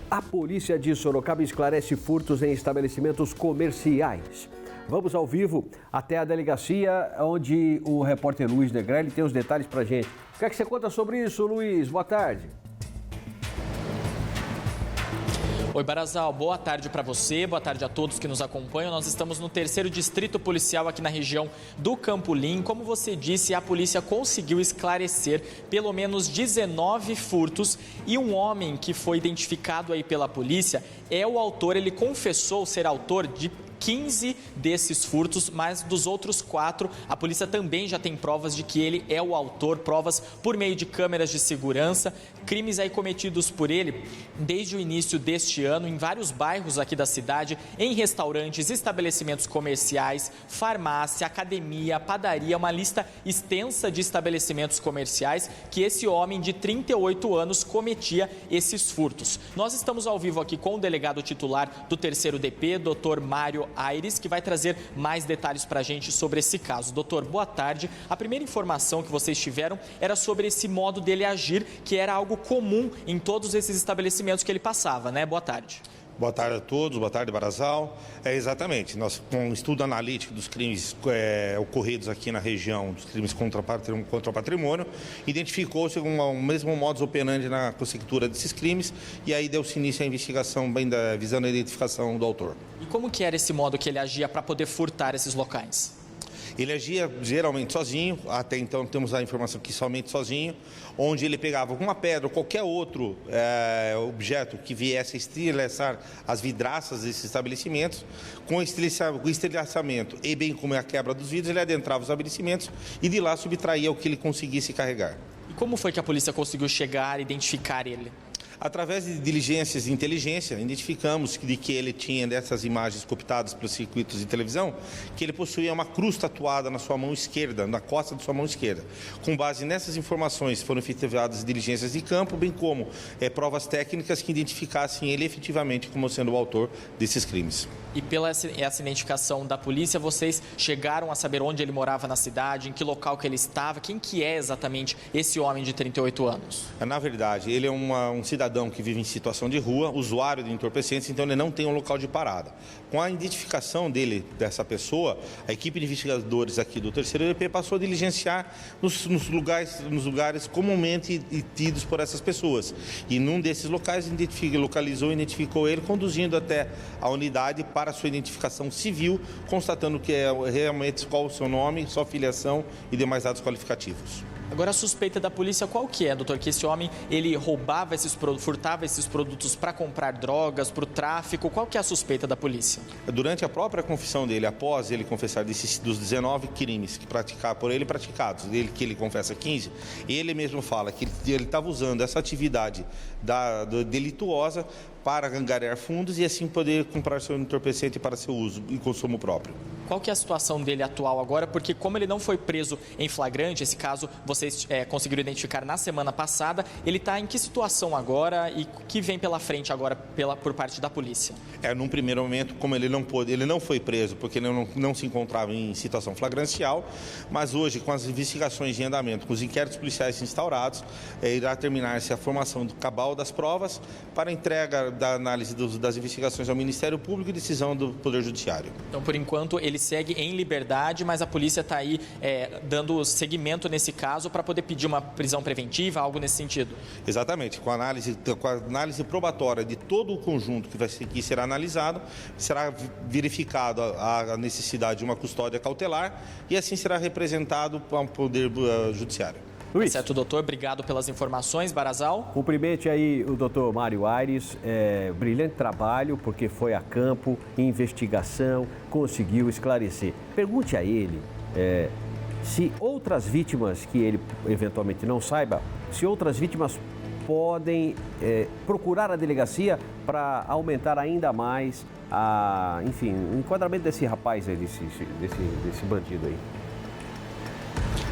A polícia de Sorocaba esclarece furtos em estabelecimentos comerciais. Vamos ao vivo até a delegacia, onde o repórter Luiz Negrelli tem os detalhes pra gente. O que é que você conta sobre isso, Luiz? Boa tarde. Oi, Barazal, boa tarde para você, boa tarde a todos que nos acompanham. Nós estamos no 3º Distrito Policial aqui na região do Campolim. Como você disse, a polícia conseguiu esclarecer pelo menos 19 furtos e um homem que foi identificado aí pela polícia é o autor, ele confessou ser autor de 15 desses furtos, mas dos outros 4, a polícia também já tem provas de que ele é o autor, provas por meio de câmeras de segurança, crimes aí cometidos por ele desde o início deste ano em vários bairros aqui da cidade, em restaurantes, estabelecimentos comerciais, farmácia, academia, padaria, uma lista extensa de estabelecimentos comerciais que esse homem de 38 anos cometia esses furtos. Nós estamos ao vivo aqui com o delegado titular do 3º DP, Dr. Mário Aires, que vai trazer mais detalhes para a gente sobre esse caso. Doutor, boa tarde. A primeira informação que vocês tiveram era sobre esse modo dele agir, que era algo comum em todos esses estabelecimentos que ele passava, né? Boa tarde. Boa tarde a todos, boa tarde, Barazal. Exatamente, nós com um estudo analítico dos crimes ocorridos aqui na região, dos crimes contra o patrimônio, identificou-se um mesmo modus operandi na consecutura desses crimes e aí deu-se início à investigação visando a identificação do autor. E como que era esse modo que ele agia para poder furtar esses locais? Ele agia geralmente sozinho, até então temos a informação que somente sozinho, onde ele pegava uma pedra ou qualquer outro objeto que viesse a estilhaçar as vidraças desses estabelecimentos, com o estilhaçamento e bem como a quebra dos vidros, ele adentrava os estabelecimentos e de lá subtraía o que ele conseguisse carregar. E como foi que a polícia conseguiu chegar e identificar ele? Através de diligências de inteligência, identificamos que ele tinha dessas imagens cooptadas pelos circuitos de televisão, que ele possuía uma cruz tatuada na sua mão esquerda, na costa de sua mão esquerda. Com base nessas informações foram efetivadas diligências de campo, bem como provas técnicas que identificassem ele efetivamente como sendo o autor desses crimes. E pela essa identificação da polícia, vocês chegaram a saber onde ele morava na cidade, em que local que ele estava, quem que é exatamente esse homem de 38 anos? Na verdade, ele é um cidadão que vive em situação de rua, usuário de entorpecentes, então ele não tem um local de parada. Com a identificação dessa pessoa, a equipe de investigadores aqui do 3º DP passou a diligenciar nos lugares comumente tidos por essas pessoas. E num desses locais localizou e identificou ele, conduzindo até a unidade para sua identificação civil, constatando que é realmente qual o seu nome, sua filiação e demais dados qualificativos. Agora, a suspeita da polícia qual que é, doutor? Que esse homem, ele furtava esses produtos para comprar drogas, para o tráfico? Qual que é a suspeita da polícia? Durante a própria confissão dele, após ele confessar dos 19 crimes praticados, que ele confessa 15, ele mesmo fala que ele estava usando essa atividade delituosa para angariar fundos e assim poder comprar seu entorpecente para seu uso e consumo próprio. Qual que é a situação dele atual agora? Porque como ele não foi preso em flagrante, esse caso vocês conseguiram identificar na semana passada, ele está em que situação agora e o que vem pela frente agora por parte da polícia? Num primeiro momento, como ele não foi preso porque ele não se encontrava em situação flagrancial, mas hoje com as investigações em andamento, com os inquéritos policiais instaurados, irá terminar-se a formação do cabal das provas para entrega da análise das investigações ao Ministério Público e decisão do Poder Judiciário. Então, por enquanto, ele segue em liberdade, mas a polícia está aí dando seguimento nesse caso para poder pedir uma prisão preventiva, algo nesse sentido? Exatamente. Com a análise probatória de todo o conjunto que será analisado, será verificado a necessidade de uma custódia cautelar e assim será representado para o Poder Judiciário. Luiz. Certo, doutor. Obrigado pelas informações, Barazal. Cumprimente aí o doutor Mário Aires, brilhante trabalho, porque foi a campo, investigação, conseguiu esclarecer. Pergunte a ele se outras vítimas, que ele eventualmente não saiba, se outras vítimas podem procurar a delegacia para aumentar ainda mais o enquadramento desse rapaz aí, desse bandido aí.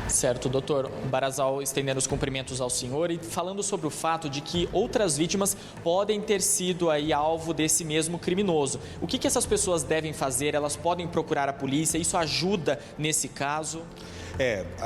Certo, doutor. Barazal estendendo os cumprimentos ao senhor e falando sobre o fato de que outras vítimas podem ter sido aí alvo desse mesmo criminoso. O que essas pessoas devem fazer? Elas podem procurar a polícia? Isso ajuda nesse caso?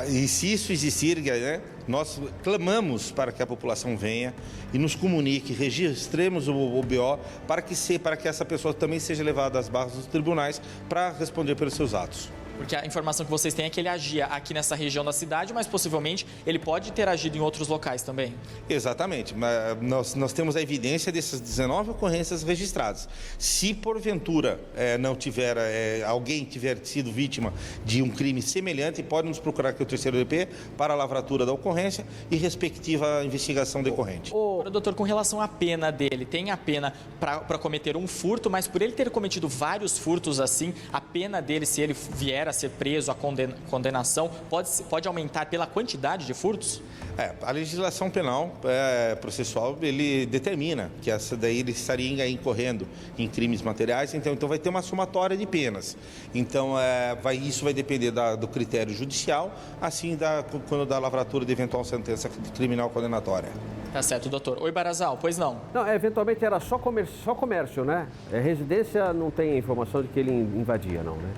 E se isso existir, né, Nós clamamos para que a população venha e nos comunique, registremos o BO para que essa pessoa também seja levada às barras dos tribunais para responder pelos seus atos. Porque a informação que vocês têm é que ele agia aqui nessa região da cidade, mas possivelmente ele pode ter agido em outros locais também. Exatamente. Nós temos a evidência dessas 19 ocorrências registradas. Se porventura alguém tiver sido vítima de um crime semelhante, pode nos procurar aqui o terceiro DP para a lavratura da ocorrência e respectiva investigação decorrente. Agora, doutor, com relação à pena dele, tem a pena para cometer um furto, mas por ele ter cometido vários furtos assim, a pena dele, se ele vier a ser preso, a condenação, pode aumentar pela quantidade de furtos? A legislação penal processual, ele determina que essa daí ele estaria incorrendo em crimes materiais, então vai ter uma somatória de penas. Então, isso vai depender do critério judicial, assim quando da lavratura de eventual sentença criminal condenatória. Tá certo, doutor. Oi, Barazal, pois não? Não, eventualmente era só comércio, né? Residência não tem informação de que ele invadia, não, né?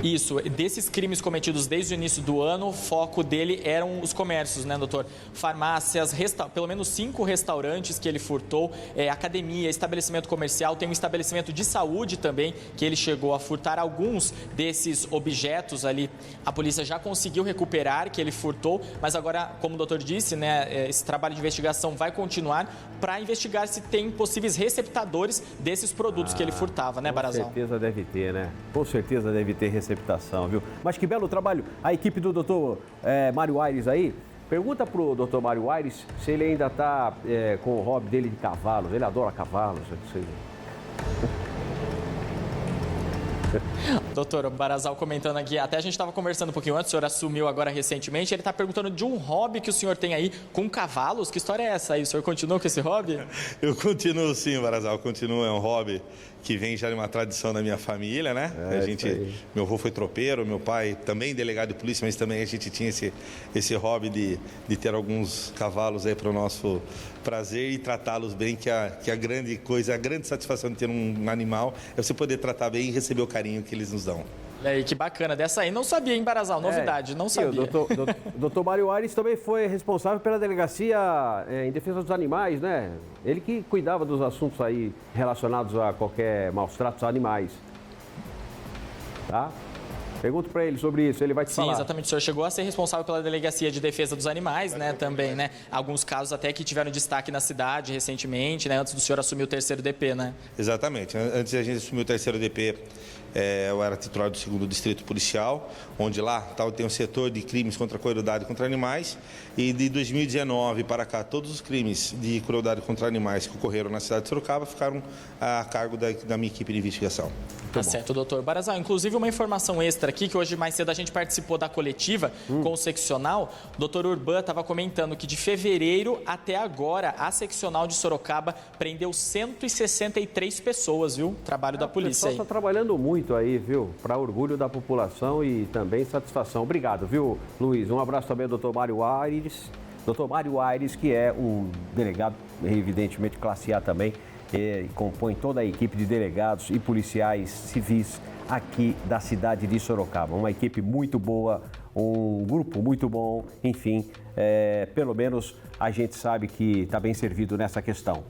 Isso, desses crimes cometidos desde o início do ano, o foco dele eram os comércios, né, doutor? Farmácias, pelo menos 5 restaurantes que ele furtou, academia, estabelecimento comercial, tem um estabelecimento de saúde também que ele chegou a furtar. Alguns desses objetos ali, a polícia já conseguiu recuperar, que ele furtou, mas agora, como o doutor disse, né, esse trabalho de investigação vai continuar para investigar se tem possíveis receptadores desses produtos que ele furtava, né, Barazal? Com certeza deve ter, né? Com certeza deve ter receptação, viu? Mas que belo trabalho. A equipe do doutor Mário Aires aí, pergunta pro doutor Mário Aires se ele ainda está com o hobby dele de cavalos. Ele adora cavalos, não sei. Doutor, o Barazal comentando aqui, até a gente estava conversando um pouquinho antes, o senhor assumiu agora recentemente, ele está perguntando de um hobby que o senhor tem aí com cavalos. Que história é essa aí? O senhor continua com esse hobby? Eu continuo sim, Barazal, continuo, é um hobby que vem já de uma tradição da minha família, né? Meu avô foi tropeiro, meu pai também delegado de polícia, mas também a gente tinha esse hobby de ter alguns cavalos aí para o nosso prazer e tratá-los bem, que a grande coisa, a grande satisfação de ter um animal é você poder tratar bem e receber o carinho que eles nos dão. Olha aí, que bacana. Dessa aí não sabia, hein, Barazal? Novidade, não sabia. O doutor Mário Aires também foi responsável pela delegacia em defesa dos animais, né? Ele que cuidava dos assuntos aí relacionados a qualquer maus tratos a animais. Tá? Pergunto para ele sobre isso, ele vai te falar. Sim, exatamente. O senhor chegou a ser responsável pela Delegacia de Defesa dos Animais, né, também, né? Alguns casos até que tiveram destaque na cidade recentemente, né, antes do senhor assumir o terceiro DP, né? Exatamente. Antes de a gente assumir o terceiro DP, eu era titular do 2º Distrito Policial, onde lá tem um setor de crimes contra a crueldade contra animais, e de 2019 para cá, todos os crimes de crueldade contra animais que ocorreram na cidade de Sorocaba ficaram a cargo da minha equipe de investigação. Tá certo, doutor Barazal. Inclusive, uma informação extra aqui, que hoje mais cedo a gente participou da coletiva com o seccional. O doutor Urban estava comentando que de fevereiro até agora, a seccional de Sorocaba prendeu 163 pessoas, viu? Trabalho da polícia aí. O pessoal está trabalhando muito aí, viu? Para orgulho da população e também satisfação. Obrigado, viu, Luiz? Um abraço também ao doutor Mário Aires. Doutor Mário Aires, que é um delegado, evidentemente, classe A também, e compõe toda a equipe de delegados e policiais civis aqui da cidade de Sorocaba. Uma equipe muito boa, um grupo muito bom, enfim, pelo menos a gente sabe que está bem servido nessa questão.